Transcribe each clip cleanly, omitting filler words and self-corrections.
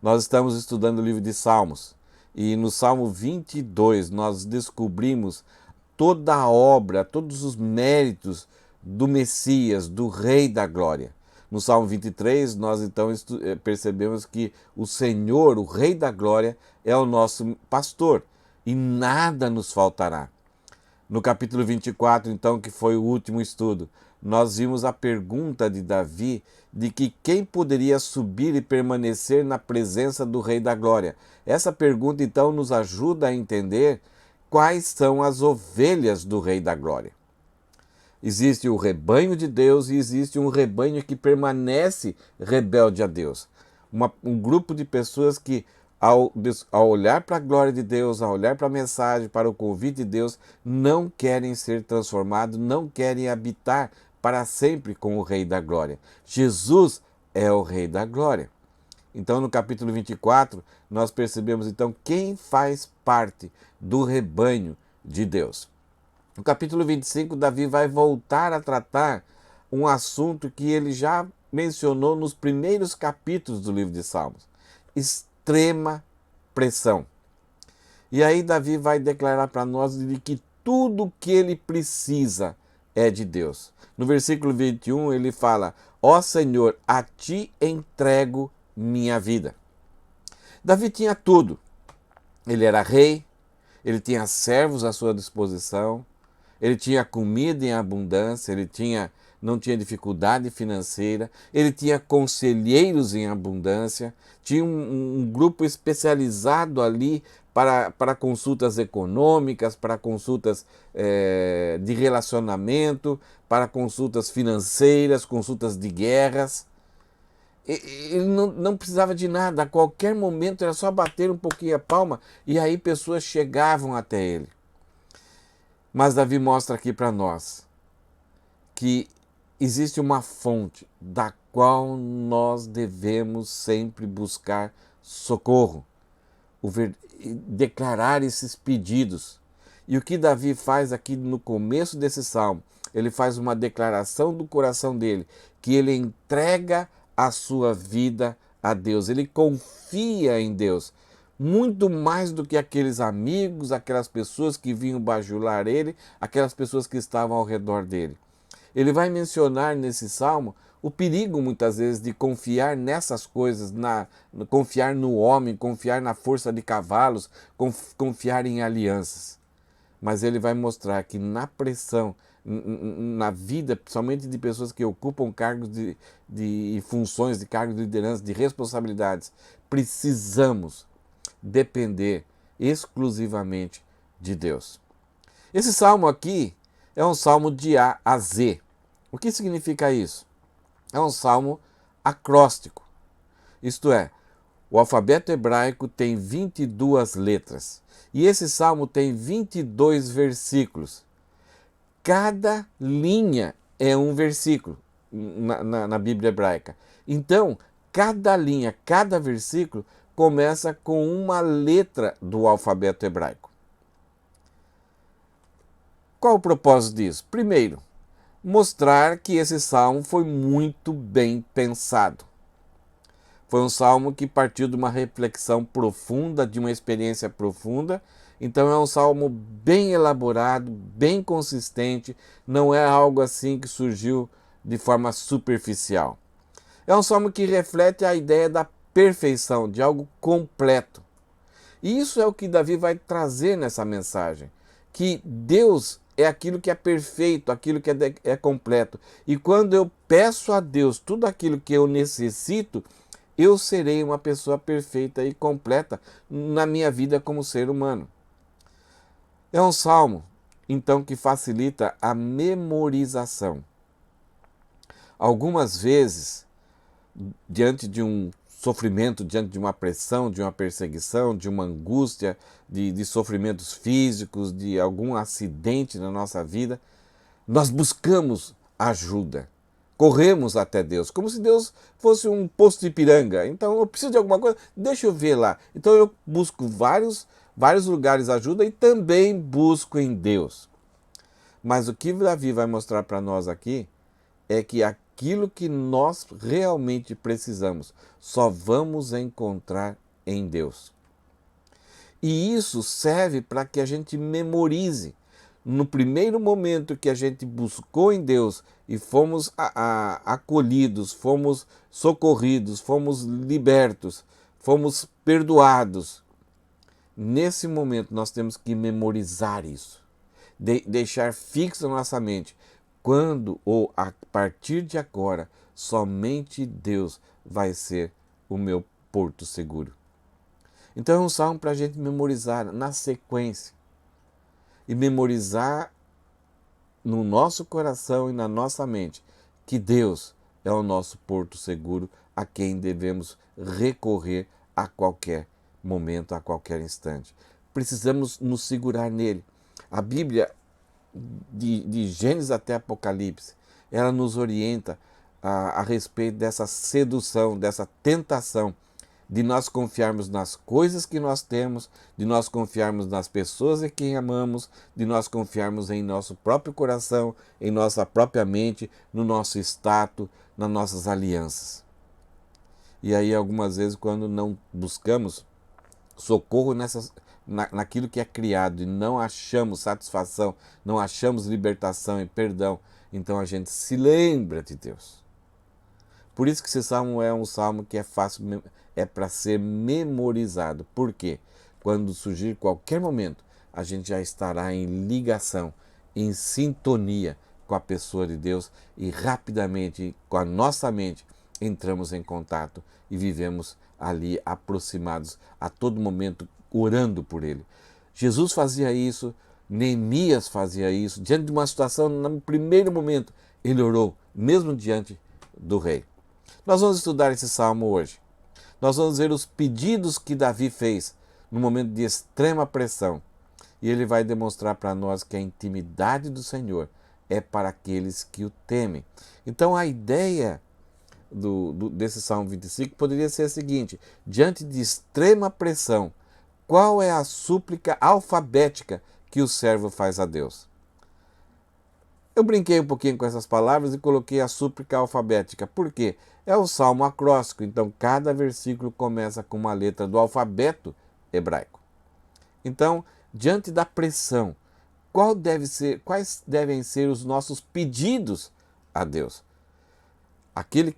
Nós estamos estudando o livro de Salmos e no Salmo 22 nós descobrimos toda a obra, todos os méritos do Messias, do Rei da Glória. No Salmo 23 nós então percebemos que o Senhor, o Rei da Glória, é o nosso pastor e nada nos faltará. No capítulo 24, então, que foi o último estudo, nós vimos a pergunta de Davi de que quem poderia subir e permanecer na presença do Rei da Glória. Essa pergunta, então, nos ajuda a entender quais são as ovelhas do Rei da Glória. Existe o rebanho de Deus e existe um rebanho que permanece rebelde a Deus. Um grupo de pessoas que, ao olhar para a glória de Deus, ao olhar para a mensagem, para o convite de Deus, não querem ser transformados, não querem habitar para sempre com o Rei da Glória. Jesus é o Rei da Glória. Então, no capítulo 24, nós percebemos então quem faz parte do rebanho de Deus. No capítulo 25, Davi vai voltar a tratar um assunto que ele já mencionou nos primeiros capítulos do livro de Salmos: extrema pressão. E aí Davi vai declarar para nós de que tudo o que ele precisa é de Deus. No versículo 21 ele fala: ó Senhor, a ti entrego minha vida. Davi tinha tudo. Ele era rei, ele tinha servos à sua disposição, ele tinha comida em abundância, não tinha dificuldade financeira, ele tinha conselheiros em abundância, tinha um grupo especializado ali para consultas econômicas, para consultas de relacionamento, para consultas financeiras, consultas de guerras. Ele não precisava de nada, a qualquer momento era só bater um pouquinho a palma e aí pessoas chegavam até ele. Mas Davi mostra aqui para nós que existe uma fonte da qual nós devemos sempre buscar socorro, declarar esses pedidos. E o que Davi faz aqui no começo desse salmo? Ele faz uma declaração do coração dele, que ele entrega a sua vida a Deus, ele confia em Deus. Muito mais do que aqueles amigos, aquelas pessoas que vinham bajular ele, aquelas pessoas que estavam ao redor dele. Ele vai mencionar nesse salmo o perigo, muitas vezes, de confiar nessas coisas, confiar no homem, confiar na força de cavalos, confiar em alianças. Mas ele vai mostrar que na pressão, na vida, principalmente de pessoas que ocupam cargos de funções, de cargos de liderança, de responsabilidades, precisamos depender exclusivamente de Deus. Esse salmo aqui é um salmo de A a Z. O que significa isso? É um salmo acróstico. Isto é, o alfabeto hebraico tem 22 letras. E esse salmo tem 22 versículos. Cada linha é um versículo na Bíblia hebraica. Então, cada linha, cada versículo começa com uma letra do alfabeto hebraico. Qual o propósito disso? Primeiro, mostrar que esse salmo foi muito bem pensado. Foi um salmo que partiu de uma reflexão profunda, de uma experiência profunda. Então é um salmo bem elaborado, bem consistente, não é algo assim que surgiu de forma superficial. É um salmo que reflete a ideia da perfeição, de algo completo. E isso é o que Davi vai trazer nessa mensagem, que Deus é aquilo que é perfeito, aquilo que é completo. E quando eu peço a Deus tudo aquilo que eu necessito, eu serei uma pessoa perfeita e completa na minha vida como ser humano. É um salmo, então, que facilita a memorização. Algumas vezes, diante de um sofrimento, diante de uma pressão, de uma perseguição, de uma angústia, de sofrimentos físicos, de algum acidente na nossa vida, nós buscamos ajuda. Corremos até Deus, como se Deus fosse um poço de Ipiranga. Então eu preciso de alguma coisa, deixa eu ver lá. Então eu busco vários lugares ajuda e também busco em Deus. Mas o que Davi vai mostrar para nós aqui é que aquilo que nós realmente precisamos, só vamos encontrar em Deus. E isso serve para que a gente memorize. No primeiro momento que a gente buscou em Deus e fomos acolhidos, fomos socorridos, fomos libertos, fomos perdoados, nesse momento nós temos que memorizar isso, deixar fixo na nossa mente. Quando ou a partir de agora, somente Deus vai ser o meu porto seguro. Então é um salmo para a gente memorizar na sequência e memorizar no nosso coração e na nossa mente que Deus é o nosso porto seguro a quem devemos recorrer a qualquer momento, a qualquer instante. Precisamos nos segurar nele. A Bíblia, de Gênesis até Apocalipse, ela nos orienta a respeito dessa sedução, dessa tentação de nós confiarmos nas coisas que nós temos, de nós confiarmos nas pessoas em quem amamos, de nós confiarmos em nosso próprio coração, em nossa própria mente, no nosso status, nas nossas alianças. E aí algumas vezes quando não buscamos socorro naquilo que é criado e não achamos satisfação, não achamos libertação e perdão, então a gente se lembra de Deus. Por isso que esse salmo é um salmo que é fácil, é para ser memorizado. Por quê? Quando surgir qualquer momento, a gente já estará em ligação, em sintonia com a pessoa de Deus e rapidamente, com a nossa mente, entramos em contato e vivemos ali aproximados a todo momento, orando por Ele. Jesus fazia isso, Neemias fazia isso, diante de uma situação, no primeiro momento, ele orou, mesmo diante do rei. Nós vamos estudar esse salmo hoje. Nós vamos ver os pedidos que Davi fez no momento de extrema pressão. E ele vai demonstrar para nós que a intimidade do Senhor é para aqueles que o temem. Então a ideia desse Salmo 25 poderia ser a seguinte: diante de extrema pressão, qual é a súplica alfabética que o servo faz a Deus? Eu brinquei um pouquinho com essas palavras e coloquei a súplica alfabética. Por quê? É o salmo acróstico, então cada versículo começa com uma letra do alfabeto hebraico. Então, diante da pressão, quais devem ser os nossos pedidos a Deus? Aquele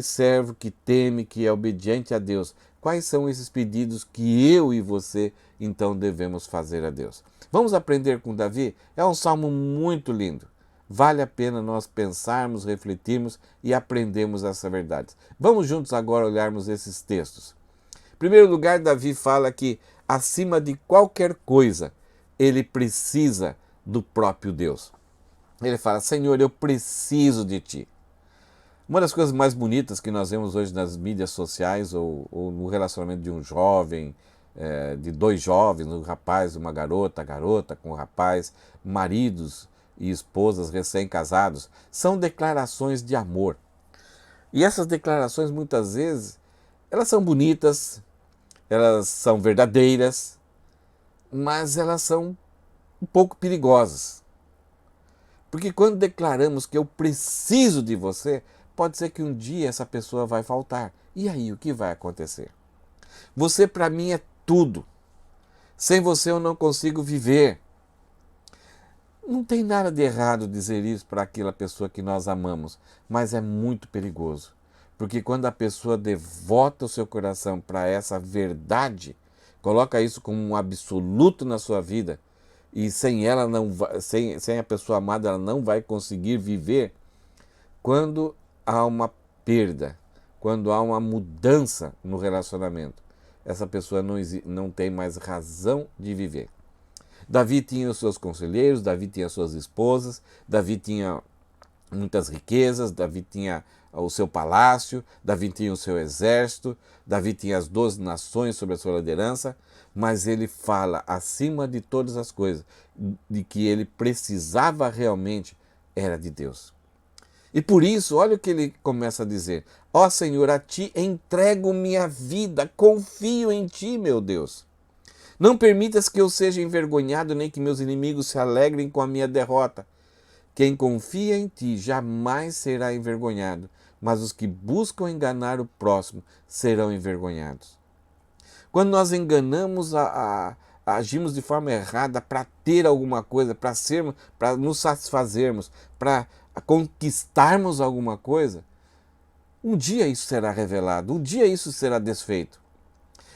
servo que teme, que é obediente a Deus, quais são esses pedidos que eu e você então devemos fazer a Deus? Vamos aprender com Davi? É um salmo muito lindo. Vale a pena nós pensarmos, refletirmos e aprendermos essa verdade. Vamos juntos agora olharmos esses textos. Em primeiro lugar, Davi fala que acima de qualquer coisa, ele precisa do próprio Deus. Ele fala: Senhor, eu preciso de Ti. Uma das coisas mais bonitas que nós vemos hoje nas mídias sociais ou no relacionamento de um jovem, de dois jovens, um rapaz e uma garota, a garota com o rapaz, maridos e esposas recém-casados, são declarações de amor. E essas declarações muitas vezes, elas são bonitas, elas são verdadeiras, mas elas são um pouco perigosas. Porque quando declaramos que eu preciso de você, pode ser que um dia essa pessoa vai faltar. E aí, o que vai acontecer? Você para mim é tudo. Sem você eu não consigo viver. Não tem nada de errado dizer isso para aquela pessoa que nós amamos, mas é muito perigoso. Porque quando a pessoa devota o seu coração para essa verdade, coloca isso como um absoluto na sua vida, e sem ela sem a pessoa amada ela não vai conseguir viver. Quando há uma perda, quando há uma mudança no relacionamento, essa pessoa não tem mais razão de viver. Davi tinha os seus conselheiros, Davi tinha suas esposas, Davi tinha muitas riquezas, Davi tinha o seu palácio, Davi tinha o seu exército, Davi tinha as 12 nações sob a sua liderança, mas ele fala, acima de todas as coisas, de que ele precisava realmente era de Deus. E por isso, olha o que ele começa a dizer: ó Senhor, a Ti entrego minha vida, confio em Ti, meu Deus. Não permitas que eu seja envergonhado, nem que meus inimigos se alegrem com a minha derrota. Quem confia em ti jamais será envergonhado, mas os que buscam enganar o próximo serão envergonhados. Quando nós enganamos, agimos de forma errada para ter alguma coisa, para sermos, para nos satisfazermos, para conquistarmos alguma coisa, um dia isso será revelado, um dia isso será desfeito.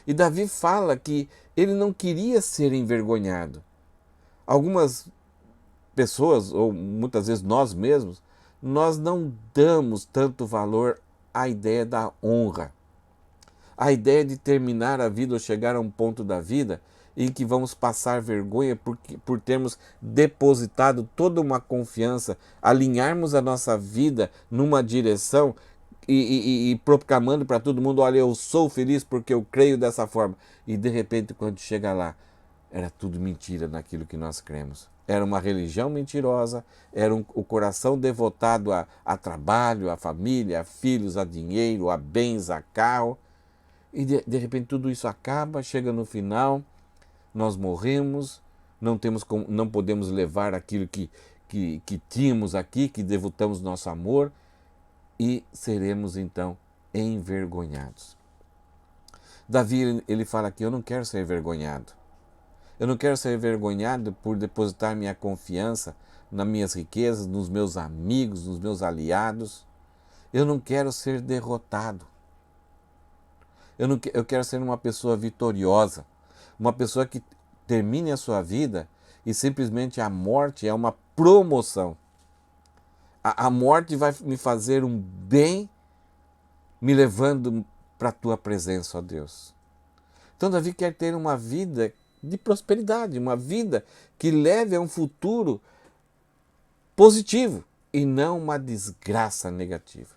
E Davi fala que ele não queria ser envergonhado. Algumas pessoas, ou muitas vezes nós mesmos, nós não damos tanto valor à ideia da honra. A ideia de terminar a vida ou chegar a um ponto da vida em que vamos passar vergonha por termos depositado toda uma confiança, alinharmos a nossa vida numa direção e proclamando para todo mundo, olha, eu sou feliz porque eu creio dessa forma. E de repente, quando chega lá, era tudo mentira naquilo que nós cremos. Era uma religião mentirosa, era o coração devotado a trabalho, a família, a filhos, a dinheiro, a bens, a carro. E de repente tudo isso acaba, chega no final, nós morremos, não podemos levar aquilo que tínhamos aqui, que devotamos nosso amor, e seremos então envergonhados. Davi, ele fala aqui, eu não quero ser envergonhado. Eu não quero ser envergonhado por depositar minha confiança nas minhas riquezas, nos meus amigos, nos meus aliados. Eu não quero ser derrotado. Eu quero ser uma pessoa vitoriosa, uma pessoa que termine a sua vida e simplesmente a morte é uma promoção. A morte vai me fazer um bem, me levando para a tua presença, ó Deus. Então Davi quer ter uma vida de prosperidade, uma vida que leve a um futuro positivo e não uma desgraça negativa.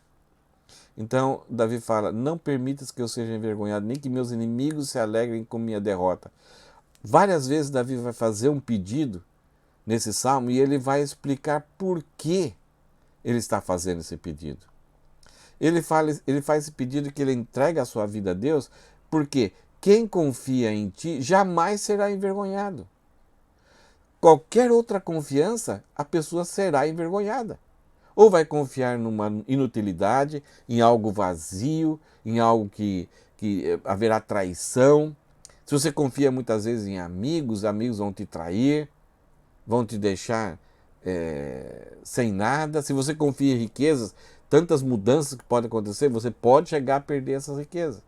Então Davi fala, não permitas que eu seja envergonhado, nem que meus inimigos se alegrem com minha derrota. Várias vezes Davi vai fazer um pedido nesse salmo e ele vai explicar por que ele está fazendo esse pedido. Ele faz esse pedido que ele entrega a sua vida a Deus, porque quem confia em ti jamais será envergonhado. Qualquer outra confiança, a pessoa será envergonhada. Ou vai confiar numa inutilidade, em algo vazio, em algo que haverá traição. Se você confia muitas vezes em amigos, amigos vão te trair, vão te deixar sem nada. Se você confia em riquezas, tantas mudanças que podem acontecer, você pode chegar a perder essas riquezas.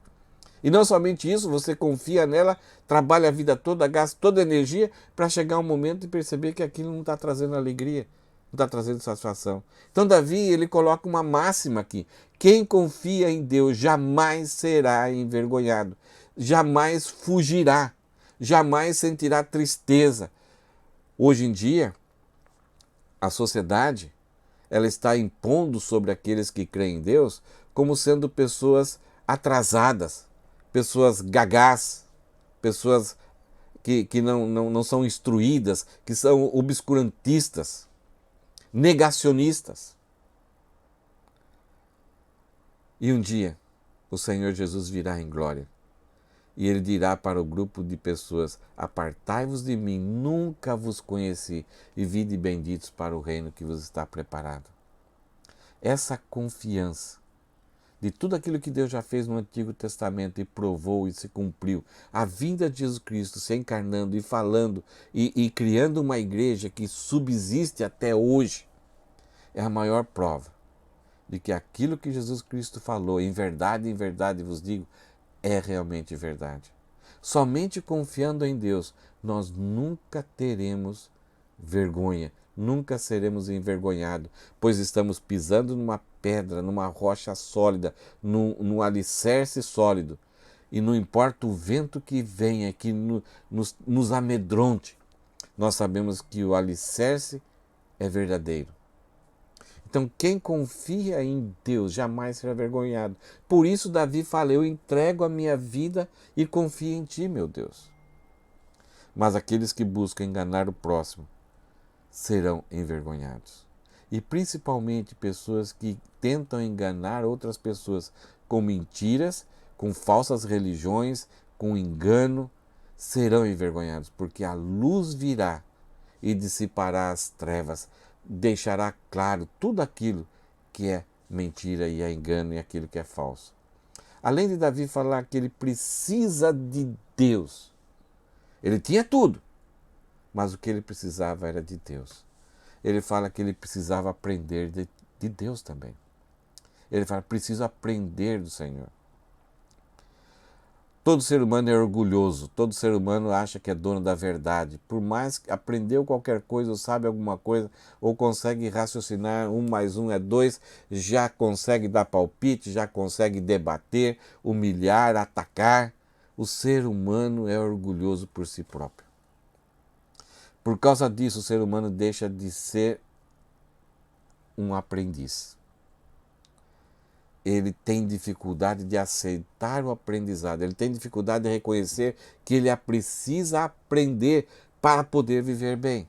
E não somente isso, você confia nela, trabalha a vida toda, gasta toda a energia para chegar um momento e perceber que aquilo não está trazendo alegria, não está trazendo satisfação. Então Davi, ele coloca uma máxima aqui. Quem confia em Deus jamais será envergonhado, jamais fugirá, jamais sentirá tristeza. Hoje em dia, a sociedade, ela está impondo sobre aqueles que creem em Deus como sendo pessoas atrasadas, pessoas gagás, pessoas que não são instruídas, que são obscurantistas, negacionistas. E um dia o Senhor Jesus virá em glória e ele dirá para o grupo de pessoas, apartai-vos de mim, nunca vos conheci, e vinde benditos para o reino que vos está preparado. Essa confiança de tudo aquilo que Deus já fez no Antigo Testamento e provou e se cumpriu, a vinda de Jesus Cristo se encarnando e falando e criando uma igreja que subsiste até hoje, é a maior prova de que aquilo que Jesus Cristo falou, em verdade vos digo, é realmente verdade. Somente confiando em Deus, nós nunca teremos vergonha, nunca seremos envergonhados, pois estamos pisando numa pedra, numa rocha sólida, num alicerce sólido. E não importa o vento que venha, que nos amedronte, nós sabemos que o alicerce é verdadeiro. Então, quem confia em Deus jamais será envergonhado. Por isso, Davi fala, eu entrego a minha vida e confio em ti, meu Deus. Mas aqueles que buscam enganar o próximo serão envergonhados. E principalmente pessoas que tentam enganar outras pessoas com mentiras, com falsas religiões, com engano, serão envergonhados, porque a luz virá e dissipará as trevas. deixará claro tudo aquilo que é mentira e é engano e aquilo que é falso. Além de Davi falar que ele precisa de Deus, ele tinha tudo, mas o que ele precisava era de Deus. Ele fala que ele precisava aprender de Deus também. Ele fala, preciso aprender do Senhor. Todo ser humano é orgulhoso, todo ser humano acha que é dono da verdade. Por mais que aprendeu qualquer coisa, ou sabe alguma coisa, ou consegue raciocinar, 1 mais 1 é 2, já consegue dar palpite, já consegue debater, humilhar, atacar. O ser humano é orgulhoso por si próprio. Por causa disso, o ser humano deixa de ser um aprendiz. Ele tem dificuldade de aceitar o aprendizado, ele tem dificuldade de reconhecer que ele precisa aprender para poder viver bem.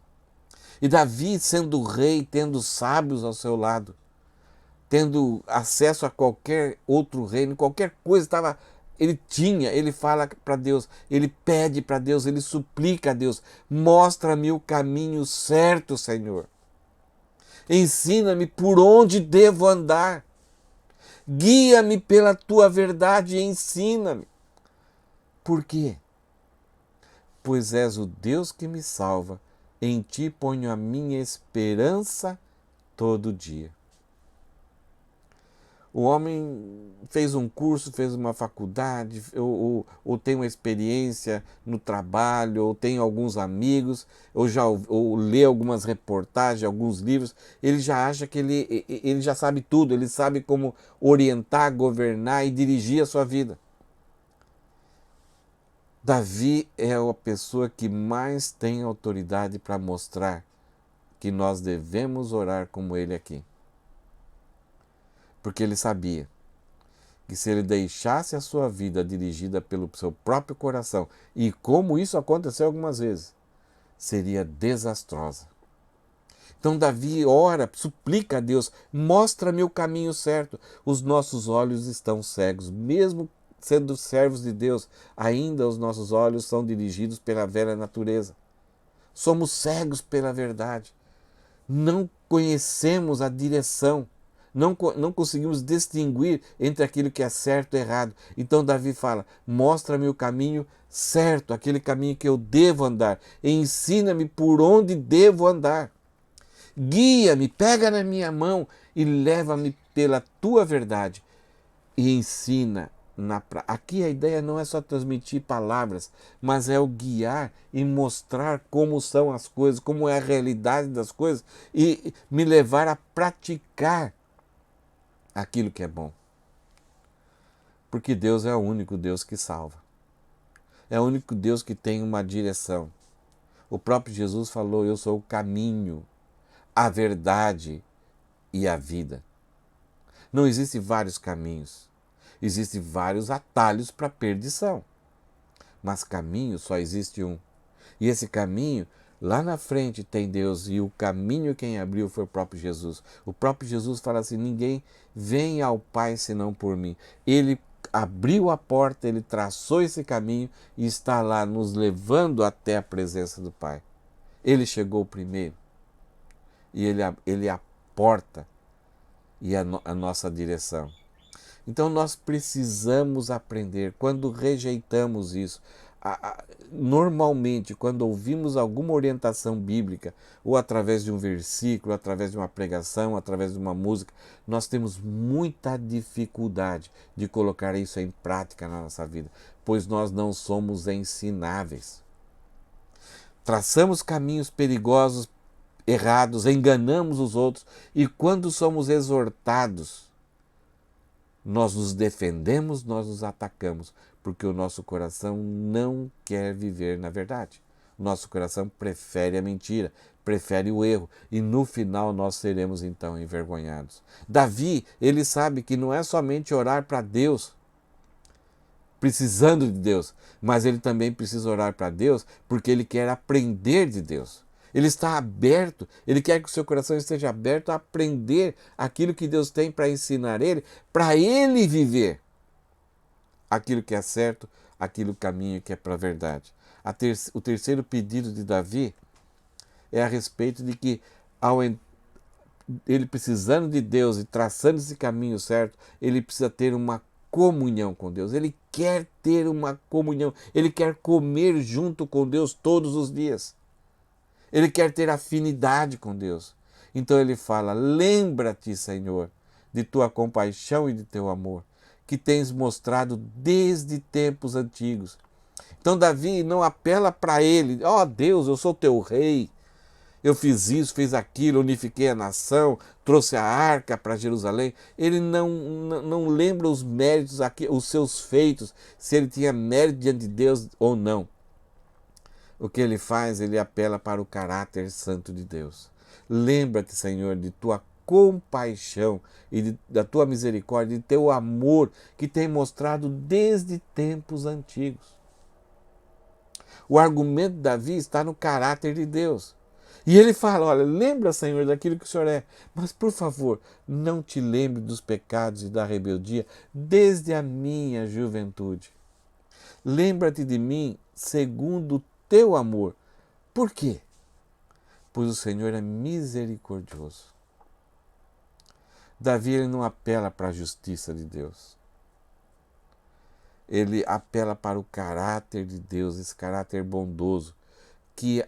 E Davi, sendo rei, tendo sábios ao seu lado, tendo acesso a qualquer outro reino, qualquer coisa ele fala para Deus, ele pede para Deus, ele suplica a Deus, mostra-me o caminho certo, Senhor. Ensina-me por onde devo andar. Guia-me pela tua verdade e ensina-me. Por quê? Pois és o Deus que me salva, em ti ponho a minha esperança todo dia. O homem fez um curso, fez uma faculdade, ou tem uma experiência no trabalho, ou tem alguns amigos, ou lê algumas reportagens, alguns livros, ele já acha que ele já sabe tudo, ele sabe como orientar, governar e dirigir a sua vida. Davi é a pessoa que mais tem autoridade para mostrar que nós devemos orar como ele aqui. Porque ele sabia que se ele deixasse a sua vida dirigida pelo seu próprio coração, e como isso aconteceu algumas vezes, seria desastrosa. Então Davi ora, suplica a Deus, mostra-me o caminho certo. Os nossos olhos estão cegos, mesmo sendo servos de Deus, ainda os nossos olhos são dirigidos pela velha natureza. Somos cegos pela verdade. Não conhecemos a direção. Não conseguimos distinguir entre aquilo que é certo e errado. Então Davi fala, mostra-me o caminho certo, aquele caminho que eu devo andar. Ensina-me por onde devo andar. Guia-me, pega na minha mão e leva-me pela tua verdade. E ensina Aqui a ideia não é só transmitir palavras, mas é o guiar e mostrar como são as coisas, como é a realidade das coisas e me levar a praticar aquilo que é bom. Porque Deus é o único Deus que salva. É o único Deus que tem uma direção. O próprio Jesus falou, eu sou o caminho, a verdade e a vida. Não existem vários caminhos. Existem vários atalhos para a perdição. Mas caminho só existe um. E esse caminho, lá na frente tem Deus, e o caminho quem abriu foi o próprio Jesus. O próprio Jesus fala assim, ninguém vem ao Pai senão por mim. Ele abriu a porta, ele traçou esse caminho e está lá nos levando até a presença do Pai. Ele chegou primeiro e ele é a porta e a nossa direção. Então nós precisamos aprender, quando rejeitamos isso, normalmente quando ouvimos alguma orientação bíblica, ou através de um versículo, através de uma pregação, através de uma música, nós temos muita dificuldade de colocar isso em prática na nossa vida, pois nós não somos ensináveis. Traçamos caminhos perigosos, errados, enganamos os outros, e quando somos exortados, nós nos defendemos, nós nos atacamos, porque o nosso coração não quer viver na verdade. O nosso coração prefere a mentira, prefere o erro, e no final nós seremos então envergonhados. Davi, ele sabe que não é somente orar para Deus, precisando de Deus, mas ele também precisa orar para Deus porque ele quer aprender de Deus. Ele está aberto, ele quer que o seu coração esteja aberto a aprender aquilo que Deus tem para ensinar ele, para ele viver aquilo que é certo, aquilo caminho que é para a verdade. O terceiro pedido de Davi é a respeito de que ele precisando de Deus e traçando esse caminho certo, ele precisa ter uma comunhão com Deus. Ele quer ter uma comunhão, ele quer comer junto com Deus todos os dias. Ele quer ter afinidade com Deus. Então ele fala: lembra-te, Senhor, de tua compaixão e de teu amor, que tens mostrado desde tempos antigos. Então Davi não apela para ele: ó Deus, eu sou teu rei, eu fiz isso, fiz aquilo, unifiquei a nação, trouxe a arca para Jerusalém. Ele não lembra os méritos, os seus feitos, se ele tinha mérito diante de Deus ou não. O que ele faz? Ele apela para o caráter santo de Deus. Lembra-te, Senhor, de tua compaixão e da tua misericórdia, de teu amor que tem mostrado desde tempos antigos. O argumento de Davi está no caráter de Deus. E ele fala: olha, lembra, Senhor, daquilo que o Senhor é, mas por favor, não te lembre dos pecados e da rebeldia desde a minha juventude. Lembra-te de mim segundo o teu amor. Por quê? Pois o Senhor é misericordioso. Davi ele não apela para a justiça de Deus. Ele apela para o caráter de Deus, esse caráter bondoso, que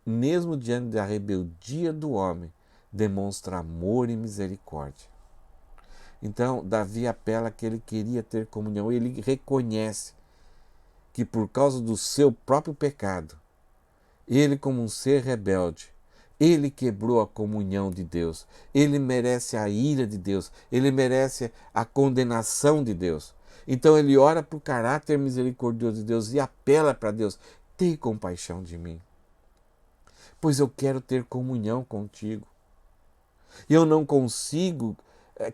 mesmo diante da rebeldia do homem, demonstra amor e misericórdia. Então, Davi apela que ele queria ter comunhão. Ele reconhece que por causa do seu próprio pecado, ele, como um ser rebelde, ele quebrou a comunhão de Deus. Ele merece a ira de Deus. Ele merece a condenação de Deus. Então ele ora para o caráter misericordioso de Deus e apela para Deus: tem compaixão de mim, pois eu quero ter comunhão contigo. Eu não consigo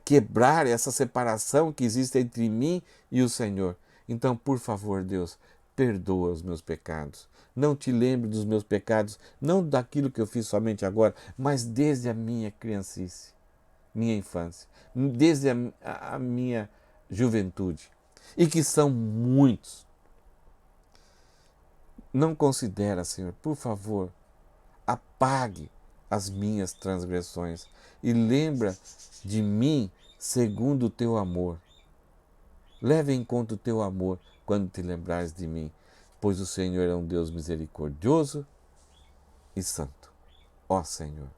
quebrar essa separação que existe entre mim e o Senhor. Então, por favor, Deus, perdoa os meus pecados. Não te lembre dos meus pecados, não daquilo que eu fiz somente agora, mas desde a minha criancice, minha infância, desde a minha juventude. E que são muitos. Não considera, Senhor, por favor, apague as minhas transgressões e lembra de mim segundo o teu amor. Leve em conta o teu amor quando te lembrares de mim, pois o Senhor é um Deus misericordioso e santo. Ó Senhor.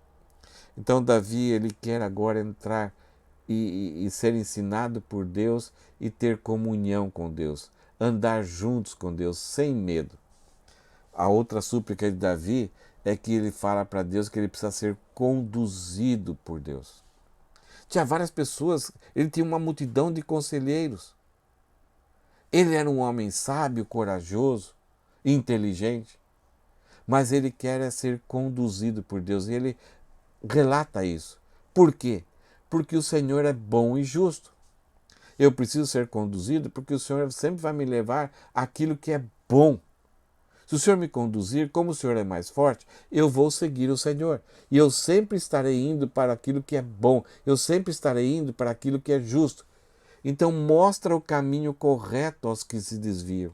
Então Davi, ele quer agora entrar e ser ensinado por Deus e ter comunhão com Deus, andar juntos com Deus sem medo. A outra súplica de Davi é que ele fala para Deus que ele precisa ser conduzido por Deus. Tinha várias pessoas, ele tinha uma multidão de conselheiros. Ele era um homem sábio, corajoso, inteligente, mas ele quer ser conduzido por Deus. E ele relata isso. Por quê? Porque o Senhor é bom e justo. Eu preciso ser conduzido porque o Senhor sempre vai me levar àquilo que é bom. Se o Senhor me conduzir, como o Senhor é mais forte, eu vou seguir o Senhor. E eu sempre estarei indo para aquilo que é bom. Eu sempre estarei indo para aquilo que é justo. Então mostra o caminho correto aos que se desviam.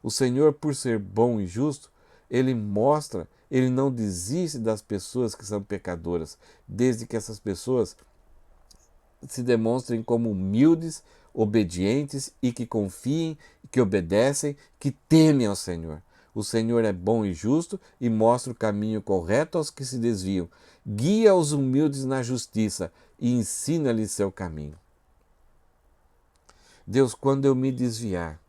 O Senhor, por ser bom e justo, ele mostra, ele não desiste das pessoas que são pecadoras, desde que essas pessoas se demonstrem como humildes, obedientes e que confiem, que obedecem, que temem ao Senhor. O Senhor é bom e justo e mostra o caminho correto aos que se desviam. Guia os humildes na justiça e ensina-lhes seu caminho. Deus, quando eu me desviar,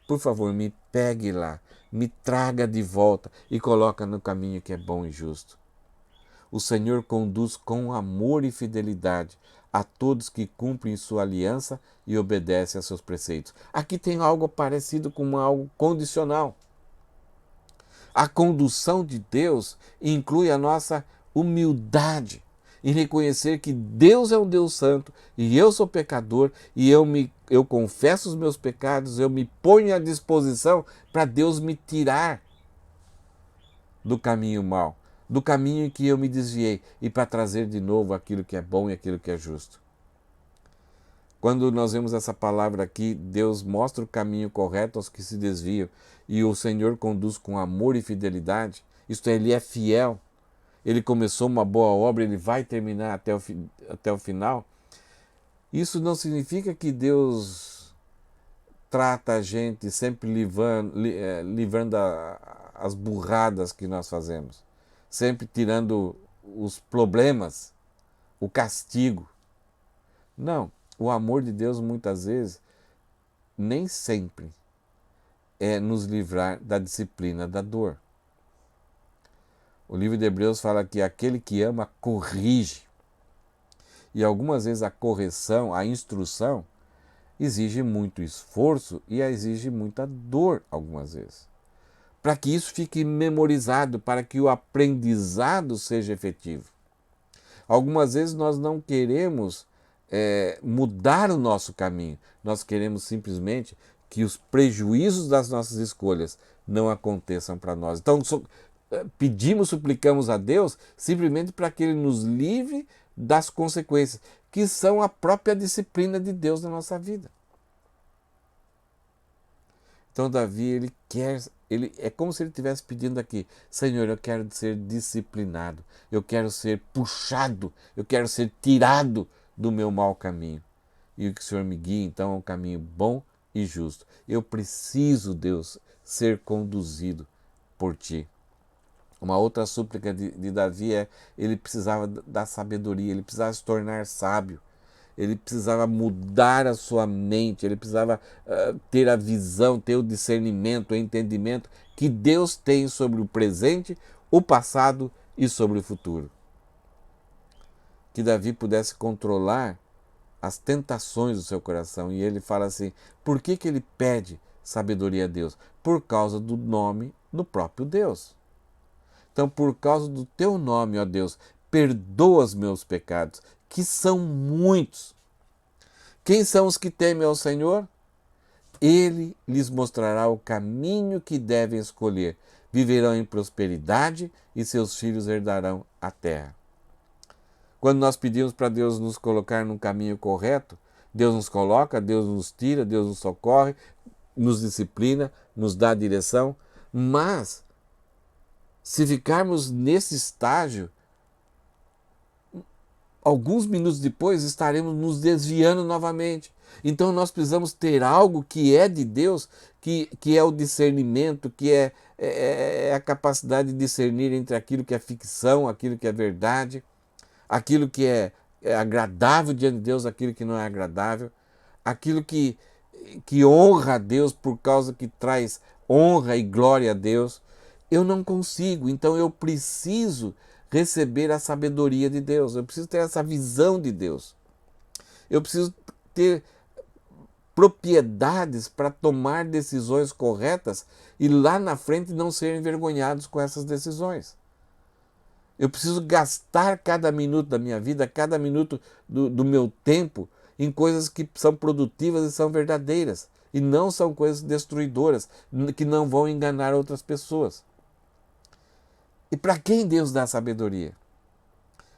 por favor, me pegue lá, me traga de volta e coloca no caminho que é bom e justo. O Senhor conduz com amor e fidelidade a todos que cumprem sua aliança e obedecem a seus preceitos. Aqui tem algo parecido com algo condicional. A condução de Deus inclui a nossa humildade em reconhecer que Deus é um Deus santo e eu sou pecador e eu confesso os meus pecados, eu me ponho à disposição para Deus me tirar do caminho mau, do caminho em que eu me desviei e para trazer de novo aquilo que é bom e aquilo que é justo. Quando nós vemos essa palavra aqui, Deus mostra o caminho correto aos que se desviam e o Senhor conduz com amor e fidelidade, isto é, Ele é fiel. ele começou uma boa obra, ele vai terminar até o final. Isso não significa que Deus trata a gente sempre livrando as burradas que nós fazemos, sempre tirando os problemas, o castigo. Não, o amor de Deus muitas vezes, nem sempre, é nos livrar da disciplina da dor. O livro de Hebreus fala que aquele que ama corrige. E algumas vezes a correção, a instrução, exige muito esforço e exige muita dor algumas vezes. Para que isso fique memorizado, para que o aprendizado seja efetivo. Algumas vezes nós não queremos mudar o nosso caminho, nós queremos simplesmente que os prejuízos das nossas escolhas não aconteçam para nós. Então pedimos, suplicamos a Deus simplesmente para que Ele nos livre das consequências, que são a própria disciplina de Deus na nossa vida. Então Davi, ele é como se ele estivesse pedindo aqui: Senhor, eu quero ser disciplinado, eu quero ser puxado, eu quero ser tirado do meu mau caminho. E que o Senhor me guie então a um caminho bom e justo. Eu preciso, Deus, ser conduzido por Ti. Uma outra súplica de Davi ele precisava da sabedoria, ele precisava se tornar sábio. Ele precisava mudar a sua mente, ele precisava ter a visão, ter o discernimento, o entendimento que Deus tem sobre o presente, o passado e sobre o futuro. Que Davi pudesse controlar as tentações do seu coração. E ele fala assim, por que ele pede sabedoria a Deus? Por causa do nome do próprio Deus. Então, por causa do teu nome, ó Deus, perdoa os meus pecados, que são muitos. Quem são os que temem ao Senhor? Ele lhes mostrará o caminho que devem escolher. Viverão em prosperidade e seus filhos herdarão a terra. Quando nós pedimos para Deus nos colocar no caminho correto, Deus nos coloca, Deus nos tira, Deus nos socorre, nos disciplina, nos dá direção. Mas, se ficarmos nesse estágio, alguns minutos depois estaremos nos desviando novamente. Então nós precisamos ter algo que é de Deus, que é o discernimento, que é a capacidade de discernir entre aquilo que é ficção, aquilo que é verdade, aquilo que é agradável diante de Deus, aquilo que não é agradável, aquilo que honra a Deus por causa que traz honra e glória a Deus. Eu não consigo, então eu preciso receber a sabedoria de Deus, eu preciso ter essa visão de Deus, eu preciso ter propriedades para tomar decisões corretas e lá na frente não ser envergonhados com essas decisões. Eu preciso gastar cada minuto da minha vida, cada minuto do meu tempo em coisas que são produtivas e são verdadeiras e não são coisas destruidoras, que não vão enganar outras pessoas. E para quem Deus dá sabedoria?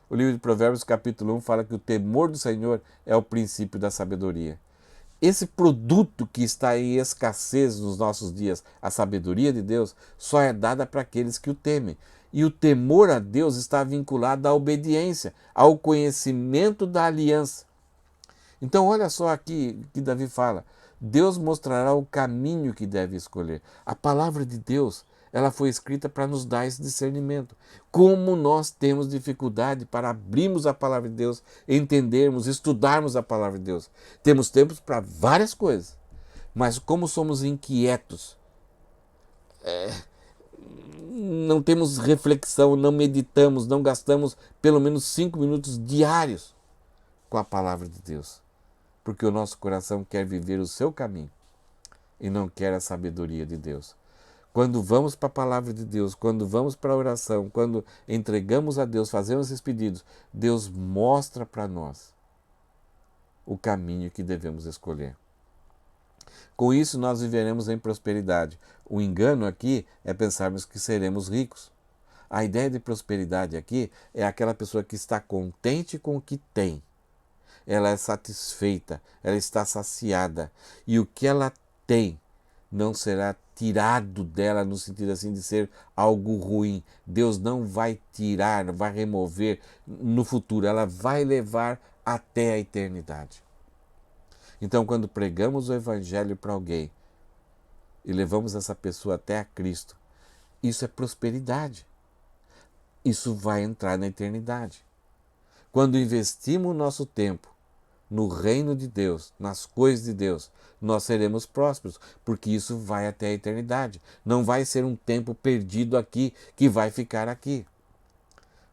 O livro de Provérbios, capítulo 1, fala que o temor do Senhor é o princípio da sabedoria. Esse produto que está em escassez nos nossos dias, a sabedoria de Deus, só é dada para aqueles que o temem. E o temor a Deus está vinculado à obediência, ao conhecimento da aliança. Então olha só aqui que Davi fala, Deus mostrará o caminho que deve escolher. A palavra de Deus, ela foi escrita para nos dar esse discernimento. Como nós temos dificuldade para abrirmos a palavra de Deus, entendermos, estudarmos a palavra de Deus. Temos tempos para várias coisas, mas como somos inquietos, não temos reflexão, não meditamos, não gastamos pelo menos 5 minutos diários com a palavra de Deus. Porque o nosso coração quer viver o seu caminho e não quer a sabedoria de Deus. Quando vamos para a palavra de Deus, quando vamos para a oração, quando entregamos a Deus, fazemos esses pedidos, Deus mostra para nós o caminho que devemos escolher. Com isso, nós viveremos em prosperidade. O engano aqui é pensarmos que seremos ricos. A ideia de prosperidade aqui é aquela pessoa que está contente com o que tem. Ela é satisfeita, ela está saciada. E o que ela tem não será tirado dela no sentido assim de ser algo ruim. Deus não vai tirar, não vai remover no futuro, ela vai levar até a eternidade. Então, quando pregamos o Evangelho para alguém e levamos essa pessoa até a Cristo, isso é prosperidade. Isso vai entrar na eternidade. Quando investimos o nosso tempo no reino de Deus, nas coisas de Deus, nós seremos prósperos, porque isso vai até a eternidade. Não vai ser um tempo perdido aqui que vai ficar aqui.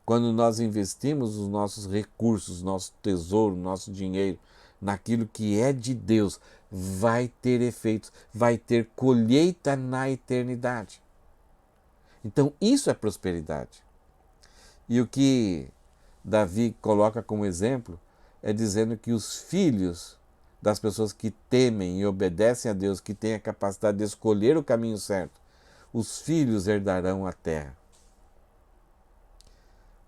Quando nós investimos os nossos recursos, nosso tesouro, nosso dinheiro, naquilo que é de Deus, vai ter efeitos, vai ter colheita na eternidade. Então isso é prosperidade. E o que Davi coloca como exemplo é dizendo que os filhos das pessoas que temem e obedecem a Deus, que têm a capacidade de escolher o caminho certo, os filhos herdarão a terra.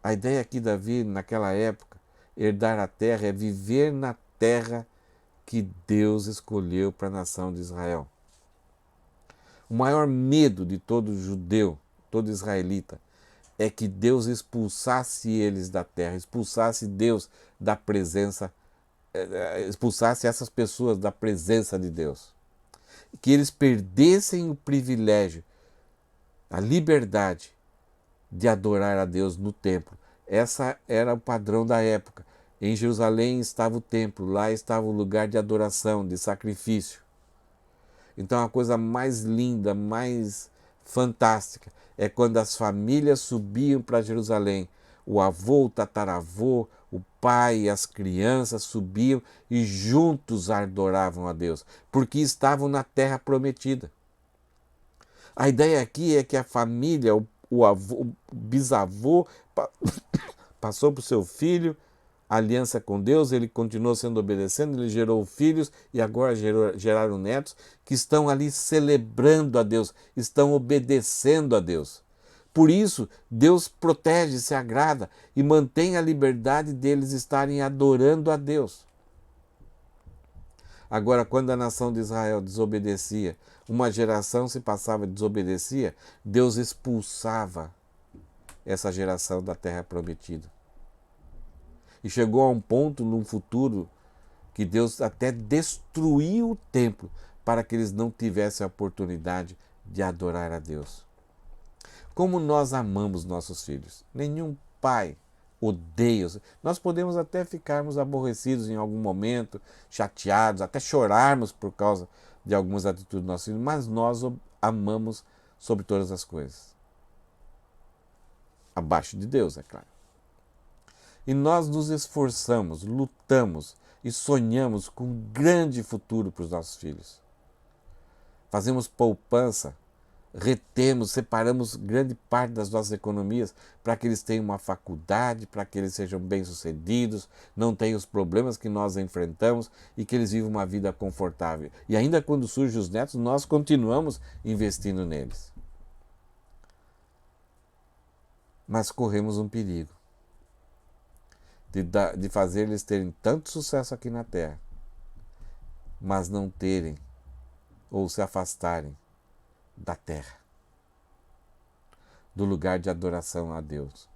A ideia aqui, Davi, naquela época, herdar a terra é viver na terra que Deus escolheu para a nação de Israel. O maior medo de todo judeu, todo israelita, é que Deus expulsasse eles da terra, expulsasse Deus da presença, expulsasse essas pessoas da presença de Deus. Que eles perdessem o privilégio, a liberdade de adorar a Deus no templo. Essa era o padrão da época. Em Jerusalém estava o templo, lá estava o lugar de adoração, de sacrifício. Então a coisa mais linda, mais fantástica é quando as famílias subiam para Jerusalém. O avô, o tataravô, o pai e as crianças subiam e juntos adoravam a Deus, porque estavam na terra prometida. A ideia aqui é que a família, o bisavô, passou para o seu filho a aliança com Deus, ele continuou sendo obedecendo, ele gerou filhos e agora geraram netos que estão ali celebrando a Deus, estão obedecendo a Deus. Por isso, Deus protege, se agrada e mantém a liberdade deles estarem adorando a Deus. Agora, quando a nação de Israel desobedecia, uma geração se passava e desobedecia, Deus expulsava essa geração da terra prometida. E chegou a um ponto, num futuro, que Deus até destruiu o templo para que eles não tivessem a oportunidade de adorar a Deus. Como nós amamos nossos filhos. Nenhum pai odeia. Nós podemos até ficarmos aborrecidos em algum momento, chateados, até chorarmos por causa de algumas atitudes dos nossos filhos, mas nós amamos sobre todas as coisas. Abaixo de Deus, é claro. E nós nos esforçamos, lutamos e sonhamos com um grande futuro para os nossos filhos. Fazemos poupança, retemos, separamos grande parte das nossas economias para que eles tenham uma faculdade, para que eles sejam bem-sucedidos, não tenham os problemas que nós enfrentamos e que eles vivam uma vida confortável. E ainda quando surgem os netos, nós continuamos investindo neles. Mas corremos um perigo de fazer eles terem tanto sucesso aqui na Terra, mas não terem ou se afastarem da terra, do lugar de adoração a Deus.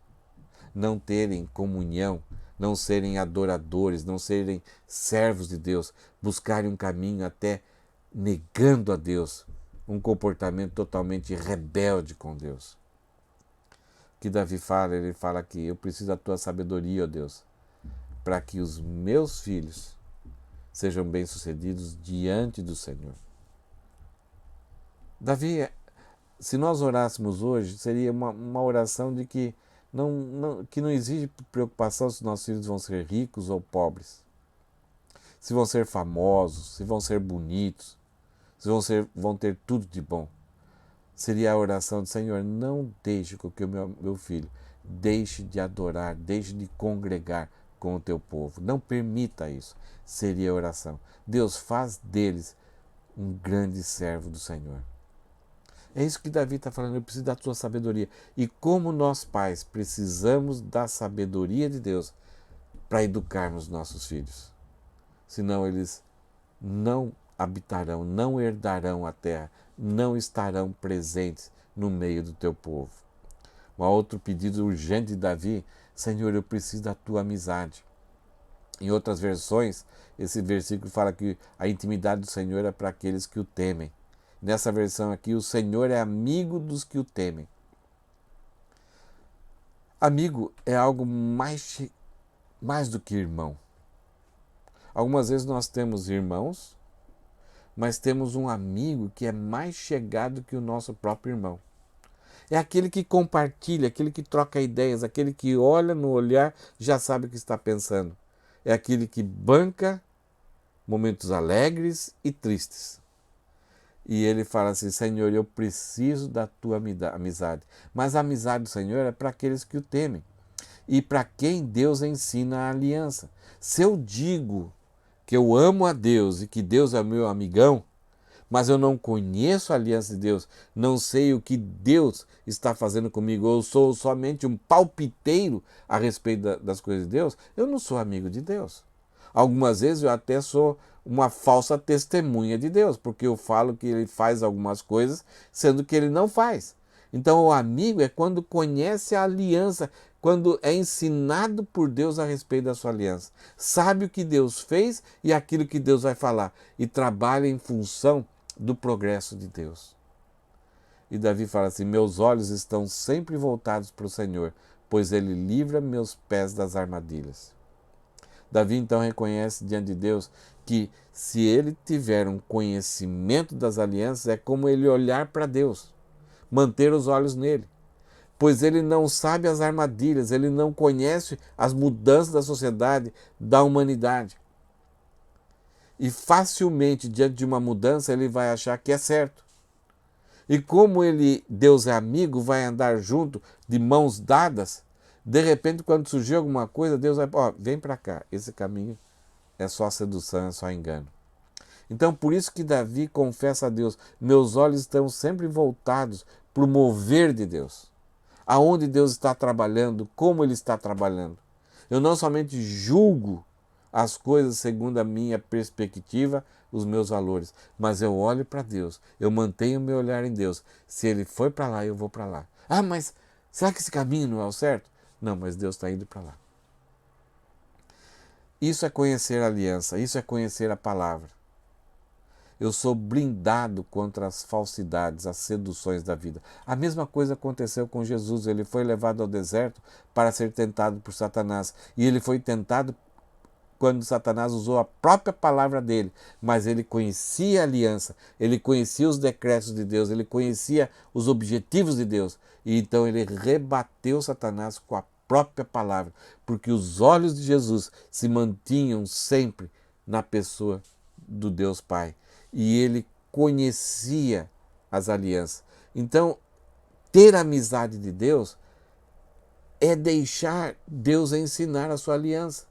Não terem comunhão, não serem adoradores, não serem servos de Deus, buscarem um caminho até negando a Deus, um comportamento totalmente rebelde com Deus. O que Davi fala, ele fala que eu preciso da tua sabedoria, ó Deus, para que os meus filhos sejam bem-sucedidos diante do Senhor. Davi, se nós orássemos hoje, seria uma oração de que não exige preocupação se nossos filhos vão ser ricos ou pobres, se vão ser famosos, se vão ser bonitos, se vão ter tudo de bom. Seria a oração do Senhor, não deixe com que o meu filho deixe de adorar, deixe de congregar com o teu povo. Não permita isso. Seria a oração. Deus, faz deles um grande servo do Senhor. É isso que Davi está falando, eu preciso da tua sabedoria. E como nós pais precisamos da sabedoria de Deus para educarmos nossos filhos. Senão eles não habitarão, não herdarão a terra, não estarão presentes no meio do teu povo. Um outro pedido urgente de Davi: Senhor, eu preciso da tua amizade. Em outras versões, esse versículo fala que a intimidade do Senhor é para aqueles que o temem. Nessa versão aqui, o Senhor é amigo dos que o temem. Amigo é algo mais do que irmão. Algumas vezes nós temos irmãos, mas temos um amigo que é mais chegado que o nosso próprio irmão. É aquele que compartilha, aquele que troca ideias, aquele que olha no olhar, já sabe o que está pensando. É aquele que banca momentos alegres e tristes. E ele fala assim: Senhor, eu preciso da tua amizade. Mas a amizade do Senhor é para aqueles que o temem e para quem Deus ensina a aliança. Se eu digo que eu amo a Deus e que Deus é meu amigão, mas eu não conheço a aliança de Deus, não sei o que Deus está fazendo comigo, eu sou somente um palpiteiro a respeito das coisas de Deus, eu não sou amigo de Deus. Algumas vezes eu até sou uma falsa testemunha de Deus, porque eu falo que ele faz algumas coisas, sendo que ele não faz. Então o amigo é quando conhece a aliança, quando é ensinado por Deus a respeito da sua aliança. Sabe o que Deus fez e aquilo que Deus vai falar, e trabalha em função do progresso de Deus. E Davi fala assim: meus olhos estão sempre voltados para o Senhor, pois ele livra meus pés das armadilhas. Davi então reconhece diante de Deus que se ele tiver um conhecimento das alianças, é como ele olhar para Deus, manter os olhos nele, pois ele não sabe as armadilhas, ele não conhece as mudanças da sociedade, da humanidade. E facilmente, diante de uma mudança, ele vai achar que é certo. E como Deus é amigo, vai andar junto, de mãos dadas, de repente, quando surgir alguma coisa, Deus vai, vem para cá, esse caminho é só sedução, é só engano. Então, por isso que Davi confessa a Deus: meus olhos estão sempre voltados para o mover de Deus. Aonde Deus está trabalhando, como Ele está trabalhando. Eu não somente julgo as coisas segundo a minha perspectiva, os meus valores, mas eu olho para Deus, eu mantenho meu olhar em Deus. Se Ele foi para lá, eu vou para lá. Ah, mas será que esse caminho não é o certo? Não, mas Deus está indo para lá. Isso é conhecer a aliança, isso é conhecer a palavra. Eu sou blindado contra as falsidades, as seduções da vida. A mesma coisa aconteceu com Jesus. Ele foi levado ao deserto para ser tentado por Satanás. E ele foi tentado quando Satanás usou a própria palavra dele. Mas ele conhecia a aliança, ele conhecia os decretos de Deus, ele conhecia os objetivos de Deus. E então ele rebateu Satanás com a própria palavra, porque os olhos de Jesus se mantinham sempre na pessoa do Deus Pai. E ele conhecia as alianças. Então, ter a amizade de Deus é deixar Deus ensinar a sua aliança.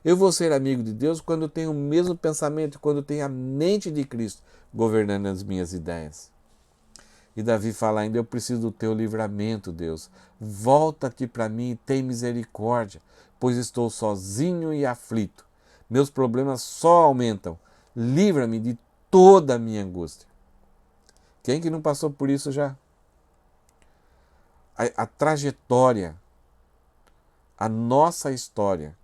Eu vou ser amigo de Deus quando eu tenho o mesmo pensamento, quando eu tenho a mente de Cristo governando as minhas ideias. E Davi fala ainda: eu preciso do teu livramento, Deus. Volta-te para mim e tem misericórdia, pois estou sozinho e aflito. Meus problemas só aumentam. Livra-me de toda a minha angústia. Quem que não passou por isso já? A trajetória, a nossa história,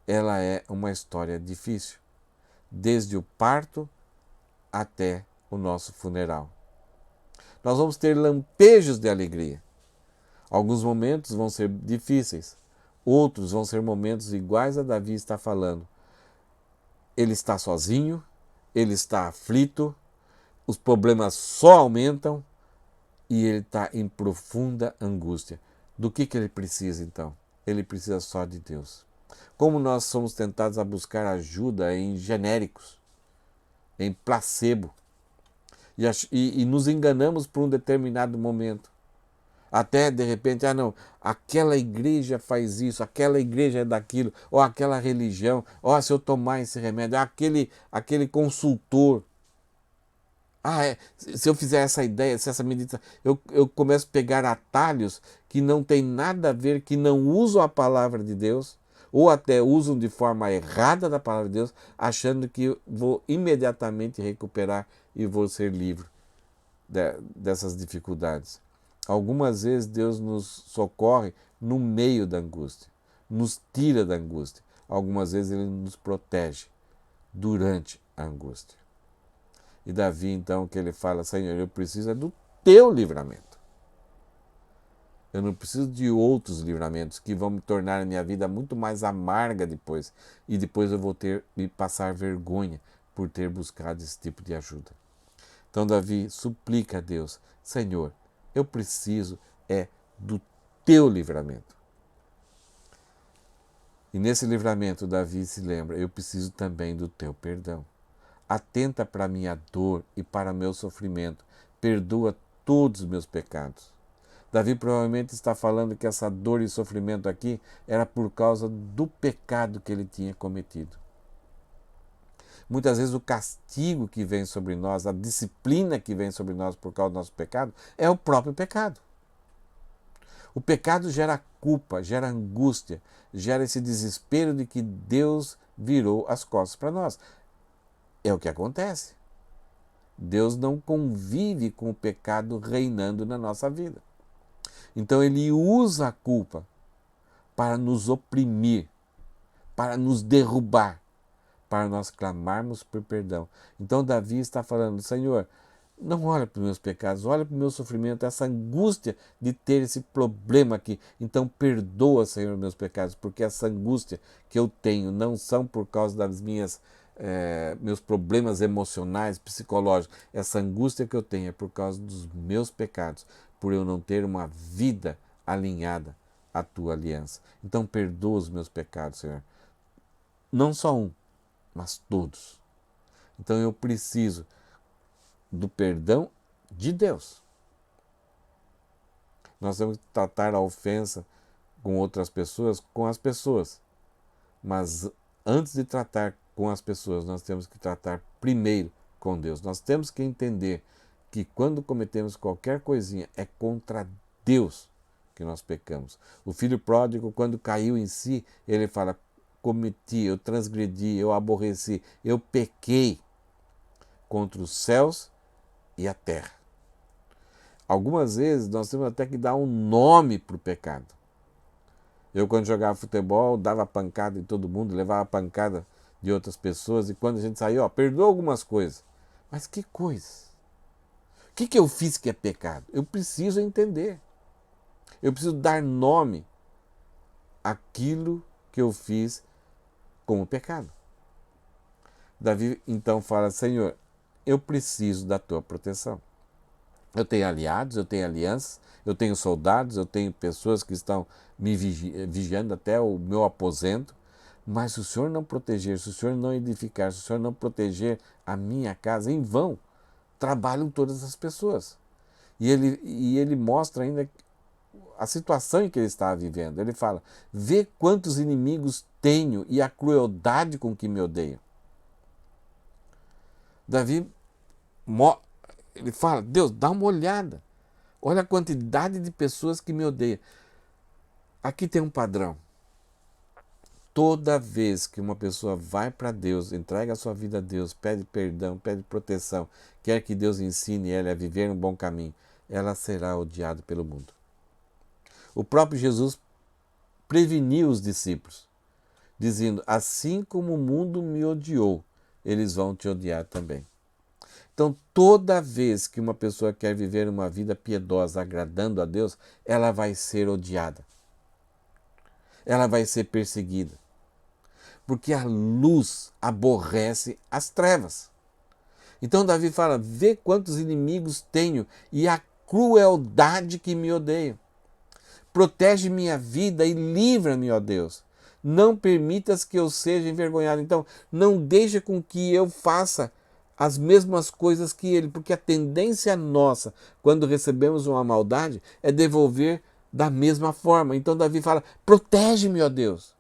ela é uma história difícil, desde o parto até o nosso funeral. Nós vamos ter lampejos de alegria. Alguns momentos vão ser difíceis, outros vão ser momentos iguais a Davi está falando. Ele está sozinho, ele está aflito, os problemas só aumentam e ele está em profunda angústia. Do que ele precisa então? Ele precisa só de Deus. Como nós somos tentados a buscar ajuda em genéricos, em placebo, e nos enganamos por um determinado momento. Até de repente, não, aquela igreja faz isso, aquela igreja é daquilo, ou aquela religião, se eu tomar esse remédio, aquele consultor. Se eu fizer essa ideia, se essa meditação, eu começo a pegar atalhos que não tem nada a ver, que não usam a palavra de Deus, ou até usam de forma errada da palavra de Deus, achando que vou imediatamente recuperar e vou ser livre dessas dificuldades. Algumas vezes Deus nos socorre no meio da angústia, nos tira da angústia. Algumas vezes Ele nos protege durante a angústia. E Davi, então, que ele fala: Senhor, eu preciso do teu livramento. Eu não preciso de outros livramentos que vão me tornar a minha vida muito mais amarga depois. E depois eu vou me passar vergonha por ter buscado esse tipo de ajuda. Então Davi suplica a Deus: Senhor, eu preciso do teu livramento. E nesse livramento Davi se lembra: eu preciso também do teu perdão. Atenta para a minha dor e para o meu sofrimento. Perdoa todos os meus pecados. Davi provavelmente está falando que essa dor e sofrimento aqui era por causa do pecado que ele tinha cometido. Muitas vezes o castigo que vem sobre nós, a disciplina que vem sobre nós por causa do nosso pecado, é o próprio pecado. O pecado gera culpa, gera angústia, gera esse desespero de que Deus virou as costas para nós. É o que acontece. Deus não convive com o pecado reinando na nossa vida. Então ele usa a culpa para nos oprimir, para nos derrubar, para nós clamarmos por perdão. Então Davi está falando: Senhor, não olha para os meus pecados, olha para o meu sofrimento, essa angústia de ter esse problema aqui. Então perdoa, Senhor, meus pecados, porque essa angústia que eu tenho não são por causa das meus problemas emocionais, psicológicos. Essa angústia que eu tenho é por causa dos meus pecados, por eu não ter uma vida alinhada à tua aliança. Então perdoa os meus pecados, Senhor. Não só um, mas todos. Então eu preciso do perdão de Deus. Nós temos que tratar a ofensa com outras pessoas, com as pessoas. Mas antes de tratar com as pessoas, nós temos que tratar primeiro com Deus. Nós temos que entender que quando cometemos qualquer coisinha, é contra Deus que nós pecamos. O filho pródigo, quando caiu em si, ele fala: cometi, eu transgredi, eu aborreci, eu pequei contra os céus e a terra. Algumas vezes nós temos até que dar um nome para o pecado. Eu, quando jogava futebol, dava pancada em todo mundo, levava pancada de outras pessoas, e quando a gente saiu, perdoa algumas coisas. Mas que coisas? O que eu fiz que é pecado? Eu preciso entender. Eu preciso dar nome àquilo que eu fiz como pecado. Davi então fala: Senhor, eu preciso da tua proteção. Eu tenho aliados, eu tenho alianças, eu tenho soldados, eu tenho pessoas que estão me vigiando até o meu aposento, mas se o Senhor não proteger, se o Senhor não edificar, se o Senhor não proteger a minha casa, em vão trabalham todas as pessoas. E ele mostra ainda a situação em que ele estava vivendo. Ele fala: vê quantos inimigos tenho e a crueldade com que me odeiam. Davi ele fala: Deus, dá uma olhada. Olha a quantidade de pessoas que me odeiam. Aqui tem um padrão. Toda vez que uma pessoa vai para Deus, entrega a sua vida a Deus, pede perdão, pede proteção, quer que Deus ensine ela a viver um bom caminho, ela será odiada pelo mundo. O próprio Jesus preveniu os discípulos, dizendo: assim como o mundo me odiou, eles vão te odiar também. Então, toda vez que uma pessoa quer viver uma vida piedosa, agradando a Deus, ela vai ser odiada. Ela vai ser perseguida. Porque a luz aborrece as trevas. Então Davi fala: vê quantos inimigos tenho e a crueldade que me odeiam. Protege minha vida e livra-me, ó Deus. Não permitas que eu seja envergonhado. Então, não deixe com que eu faça as mesmas coisas que ele, porque a tendência nossa, quando recebemos uma maldade, é devolver da mesma forma. Então Davi fala: protege-me, ó Deus.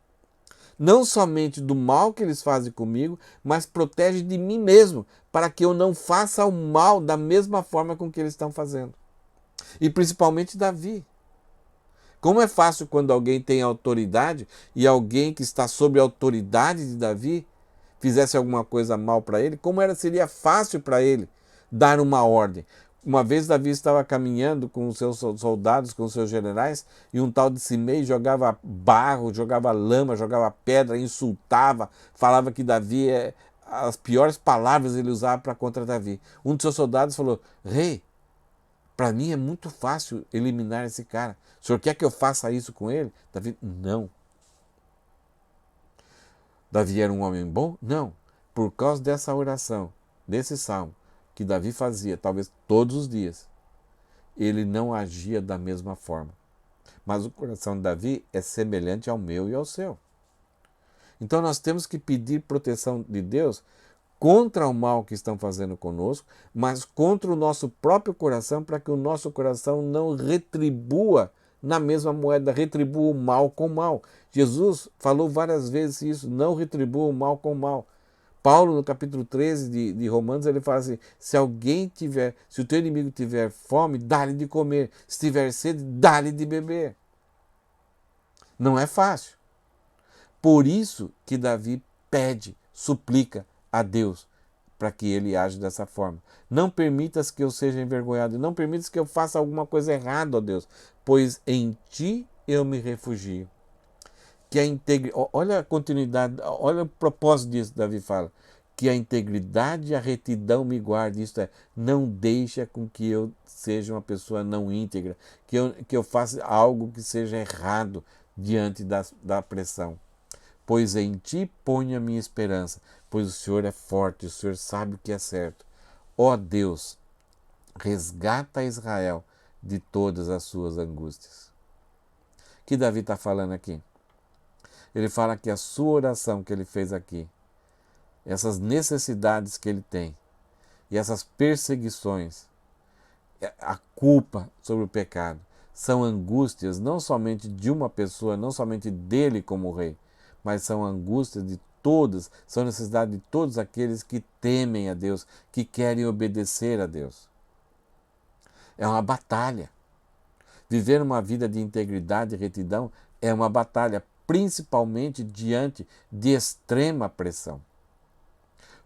Não somente do mal que eles fazem comigo, mas protege de mim mesmo, para que eu não faça o mal da mesma forma com que eles estão fazendo. E principalmente Davi. Como é fácil quando alguém tem autoridade e alguém que está sob a autoridade de Davi fizesse alguma coisa mal para ele, seria fácil para ele dar uma ordem. Uma vez Davi estava caminhando com os seus soldados, com os seus generais, e um tal de Simei jogava barro, jogava lama, jogava pedra, insultava, falava que Davi, as piores palavras ele usava para contra Davi. Um de seus soldados falou: rei, para mim é muito fácil eliminar esse cara. O senhor quer que eu faça isso com ele? Davi, não. Davi era um homem bom? Não. Por causa dessa oração, desse salmo, que Davi fazia, talvez todos os dias, ele não agia da mesma forma. Mas o coração de Davi é semelhante ao meu e ao seu. Então nós temos que pedir proteção de Deus contra o mal que estão fazendo conosco, mas contra o nosso próprio coração, para que o nosso coração não retribua na mesma moeda, retribua o mal com o mal. Jesus falou várias vezes isso: não retribua o mal com o mal. Paulo, no capítulo 13 de Romanos, ele fala assim: se o teu inimigo tiver fome, dá-lhe de comer, se tiver sede, dá-lhe de beber. Não é fácil. Por isso que Davi pede, suplica a Deus para que ele age dessa forma. Não permitas que eu seja envergonhado, não permitas que eu faça alguma coisa errada, ó Deus, pois em ti eu me refugio. Que olha a continuidade, olha o propósito disso, Davi fala: que a integridade e a retidão me guardem, isto é, não deixa com que eu seja uma pessoa não íntegra, que eu faça algo que seja errado diante da pressão. Pois em ti ponho a minha esperança, pois o Senhor é forte, o Senhor sabe o que é certo. Ó Deus, resgata Israel de todas as suas angústias. O que Davi está falando aqui? Ele fala que a sua oração que ele fez aqui, essas necessidades que ele tem, e essas perseguições, a culpa sobre o pecado, são angústias não somente de uma pessoa, não somente dele como rei, mas são angústias de todos, são necessidades de todos aqueles que temem a Deus, que querem obedecer a Deus. É uma batalha. Viver uma vida de integridade e retidão é uma batalha, principalmente diante de extrema pressão.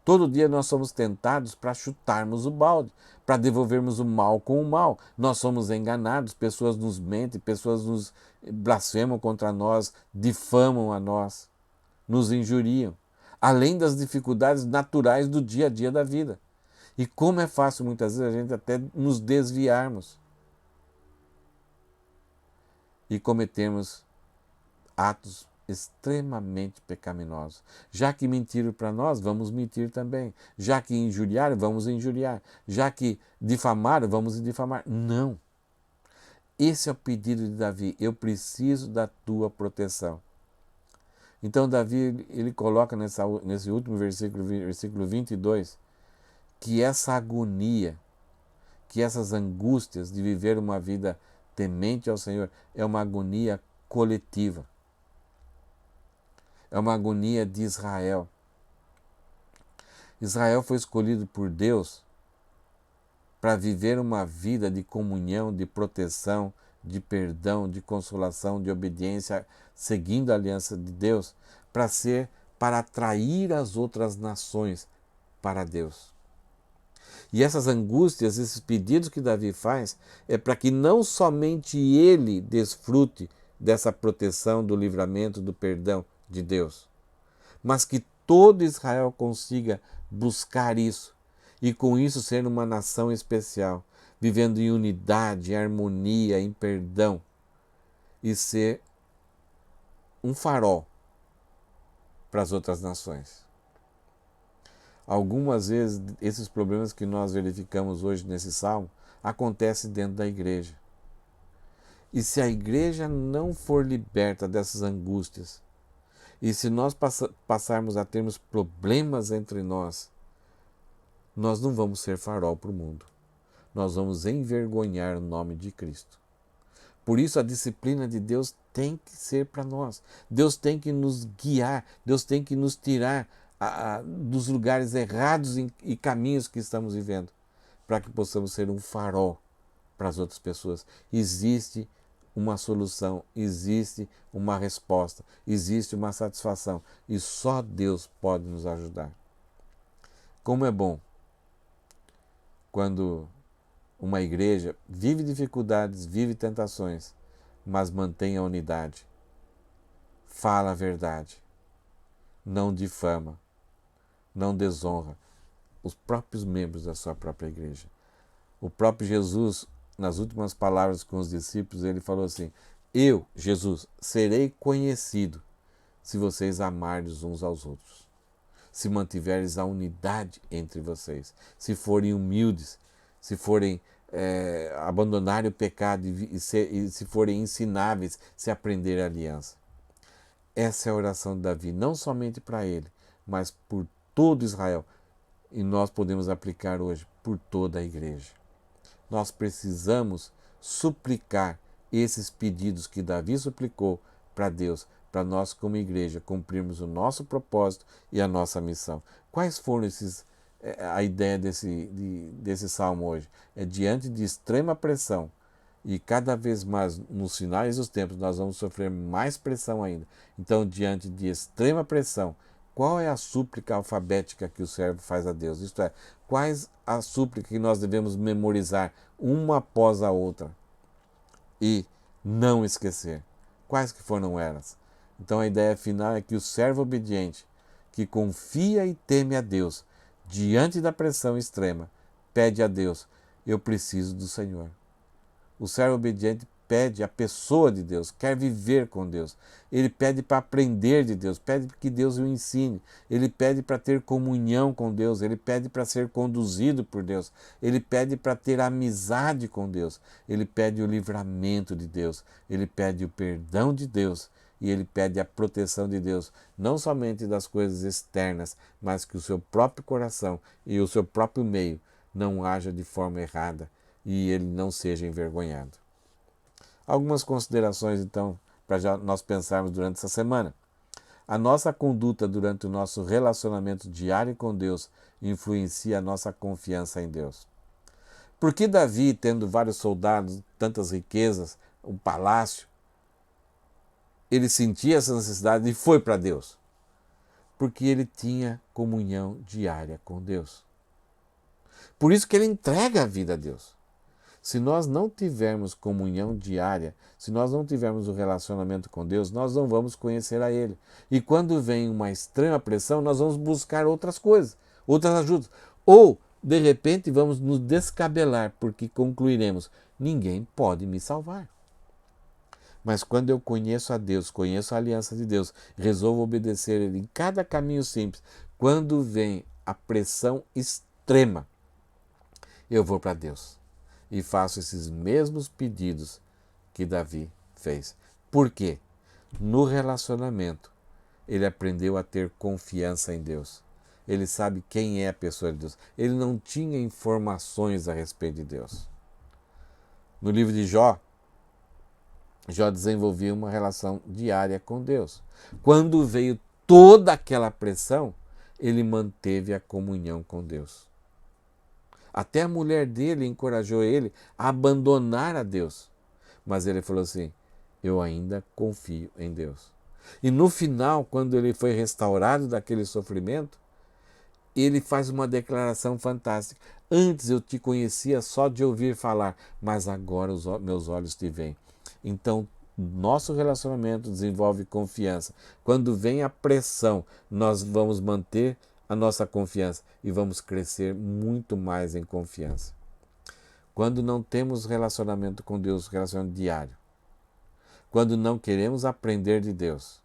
Todo dia nós somos tentados para chutarmos o balde, para devolvermos o mal com o mal. Nós somos enganados, pessoas nos mentem, pessoas nos blasfemam contra nós, difamam a nós, nos injuriam, além das dificuldades naturais do dia a dia da vida. E como é fácil muitas vezes a gente até nos desviarmos e cometermos atos extremamente pecaminosos. Já que mentiram para nós, vamos mentir também. Já que injuriaram, vamos injuriar. Já que difamaram, vamos difamar. Não. Esse é o pedido de Davi: eu preciso da tua proteção. Então Davi, ele coloca nesse último versículo 22, que essa agonia, que essas angústias de viver uma vida temente ao Senhor é uma agonia coletiva. É uma agonia de Israel. Israel foi escolhido por Deus para viver uma vida de comunhão, de proteção, de perdão, de consolação, de obediência, seguindo a aliança de Deus, para atrair as outras nações para Deus. E essas angústias, esses pedidos que Davi faz, é para que não somente ele desfrute dessa proteção, do livramento, do perdão de Deus, mas que todo Israel consiga buscar isso e com isso ser uma nação especial, vivendo em unidade, em harmonia, em perdão, e ser um farol para as outras nações. Algumas vezes esses problemas que nós verificamos hoje nesse salmo acontecem dentro da igreja. E se a igreja não for liberta dessas angústias, e se nós passarmos a termos problemas entre nós, nós não vamos ser farol para o mundo. Nós vamos envergonhar o nome de Cristo. Por isso a disciplina de Deus tem que ser para nós. Deus tem que nos guiar, Deus tem que nos tirar dos lugares errados e caminhos que estamos vivendo, para que possamos ser um farol para as outras pessoas. Existe uma solução, existe uma resposta, existe uma satisfação e só Deus pode nos ajudar. Como é bom quando uma igreja vive dificuldades, vive tentações, mas mantém a unidade, fala a verdade, não difama, não desonra os próprios membros da sua própria igreja. O próprio Jesus, nas últimas palavras com os discípulos, ele falou assim: eu, Jesus, serei conhecido se vocês amardes uns aos outros, se mantiveres a unidade entre vocês, se forem humildes, se forem abandonarem o pecado e se forem ensináveis, se aprender a aliança. Essa é a oração de Davi, não somente para ele, mas por todo Israel. E nós podemos aplicar hoje por toda a igreja. Nós precisamos suplicar esses pedidos que Davi suplicou para Deus, para nós como igreja cumprirmos o nosso propósito e a nossa missão. Quais foram a ideia desse salmo hoje? É diante de extrema pressão, e cada vez mais nos finais dos tempos nós vamos sofrer mais pressão ainda. Então, diante de extrema pressão, qual é a súplica alfabética que o servo faz a Deus? Isto é, quais a súplica que nós devemos memorizar uma após a outra e não esquecer? Quais que foram elas? Então a ideia final é que o servo obediente, que confia e teme a Deus, diante da pressão extrema, pede a Deus: eu preciso do Senhor. O servo obediente pede a pessoa de Deus, quer viver com Deus. Ele pede para aprender de Deus, pede que Deus o ensine. Ele pede para ter comunhão com Deus, ele pede para ser conduzido por Deus. Ele pede para ter amizade com Deus. Ele pede o livramento de Deus, ele pede o perdão de Deus e ele pede a proteção de Deus, não somente das coisas externas, mas que o seu próprio coração e o seu próprio meio não haja de forma errada e ele não seja envergonhado. Algumas considerações, então, para já nós pensarmos durante essa semana. A nossa conduta durante o nosso relacionamento diário com Deus influencia a nossa confiança em Deus. Por que Davi, tendo vários soldados, tantas riquezas, um palácio, ele sentia essa necessidade e foi para Deus? Porque ele tinha comunhão diária com Deus. Por isso que ele entrega a vida a Deus. Se nós não tivermos comunhão diária, se nós não tivermos um relacionamento com Deus, nós não vamos conhecer a Ele. E quando vem uma extrema pressão, nós vamos buscar outras coisas, outras ajudas. Ou, de repente, vamos nos descabelar, porque concluiremos: ninguém pode me salvar. Mas quando eu conheço a Deus, conheço a aliança de Deus, resolvo obedecer Ele em cada caminho simples, quando vem a pressão extrema, eu vou para Deus e faço esses mesmos pedidos que Davi fez. Por quê? No relacionamento, ele aprendeu a ter confiança em Deus. Ele sabe quem é a pessoa de Deus. Ele não tinha informações a respeito de Deus. No livro de Jó, Jó desenvolvia uma relação diária com Deus. Quando veio toda aquela pressão, ele manteve a comunhão com Deus. Até a mulher dele encorajou ele a abandonar a Deus. Mas ele falou assim: eu ainda confio em Deus. E no final, quando ele foi restaurado daquele sofrimento, ele faz uma declaração fantástica: antes eu te conhecia só de ouvir falar, mas agora os meus olhos te veem. Então, nosso relacionamento desenvolve confiança. Quando vem a pressão, nós vamos manter a nossa confiança e vamos crescer muito mais em confiança. Quando não temos relacionamento com Deus, relacionamento diário, quando não queremos aprender de Deus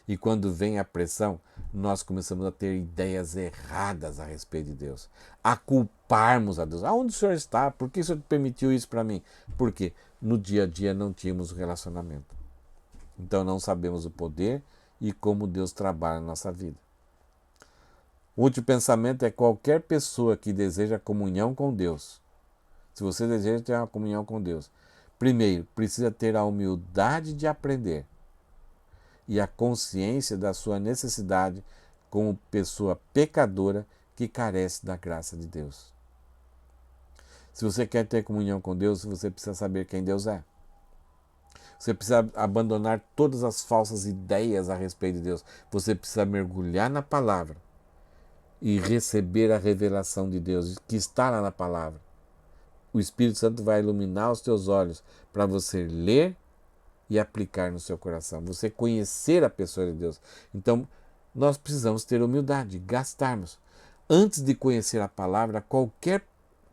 e quando vem a pressão, nós começamos a ter ideias erradas a respeito de Deus, a culparmos a Deus. Aonde o Senhor está? Por que o Senhor permitiu isso para mim? Porque no dia a dia não tínhamos relacionamento. Então não sabemos o poder e como Deus trabalha na nossa vida. O último pensamento é: qualquer pessoa que deseja comunhão com Deus, se você deseja ter uma comunhão com Deus, primeiro, precisa ter a humildade de aprender e a consciência da sua necessidade como pessoa pecadora que carece da graça de Deus. Se você quer ter comunhão com Deus, você precisa saber quem Deus é. Você precisa abandonar todas as falsas ideias a respeito de Deus. Você precisa mergulhar na palavra e receber a revelação de Deus que está lá na palavra. O Espírito Santo vai iluminar os teus olhos para você ler e aplicar no seu coração. Você conhecer a pessoa de Deus. Então, nós precisamos ter humildade, gastarmos. Antes de conhecer a palavra, qualquer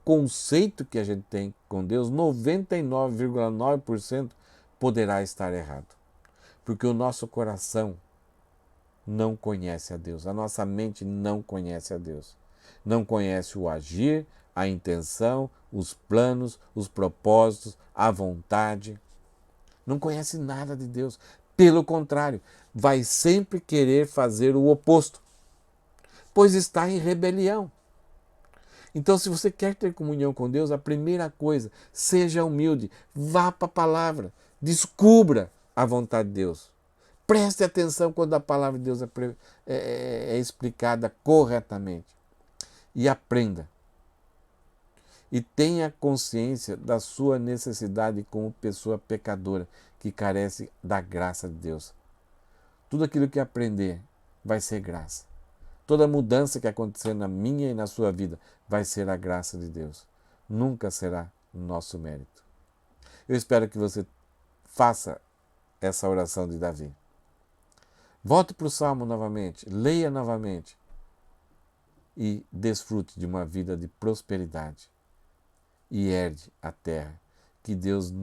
conceito que a gente tem com Deus, 99,9% poderá estar errado. Porque o nosso coração não conhece a Deus, a nossa mente não conhece a Deus. Não conhece o agir, a intenção, os planos, os propósitos, a vontade. Não conhece nada de Deus. Pelo contrário, vai sempre querer fazer o oposto, pois está em rebelião. Então, se você quer ter comunhão com Deus, a primeira coisa, seja humilde, vá para a palavra, descubra a vontade de Deus. Preste atenção quando a palavra de Deus é explicada corretamente. E aprenda. E tenha consciência da sua necessidade como pessoa pecadora que carece da graça de Deus. Tudo aquilo que aprender vai ser graça. Toda mudança que acontecer na minha e na sua vida vai ser a graça de Deus. Nunca será nosso mérito. Eu espero que você faça essa oração de Davi. Volte para o Salmo novamente, leia novamente e desfrute de uma vida de prosperidade. E herde a terra. Que Deus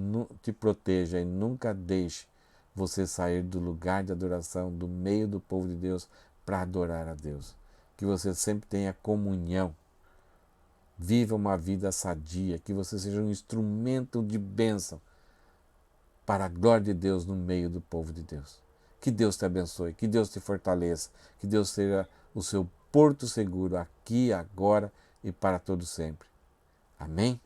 te proteja e nunca deixe você sair do lugar de adoração, do meio do povo de Deus, para adorar a Deus. Que você sempre tenha comunhão. Viva uma vida sadia, que você seja um instrumento de bênção para a glória de Deus no meio do povo de Deus. Que Deus te abençoe, que Deus te fortaleça, que Deus seja o seu porto seguro aqui, agora e para todo sempre. Amém?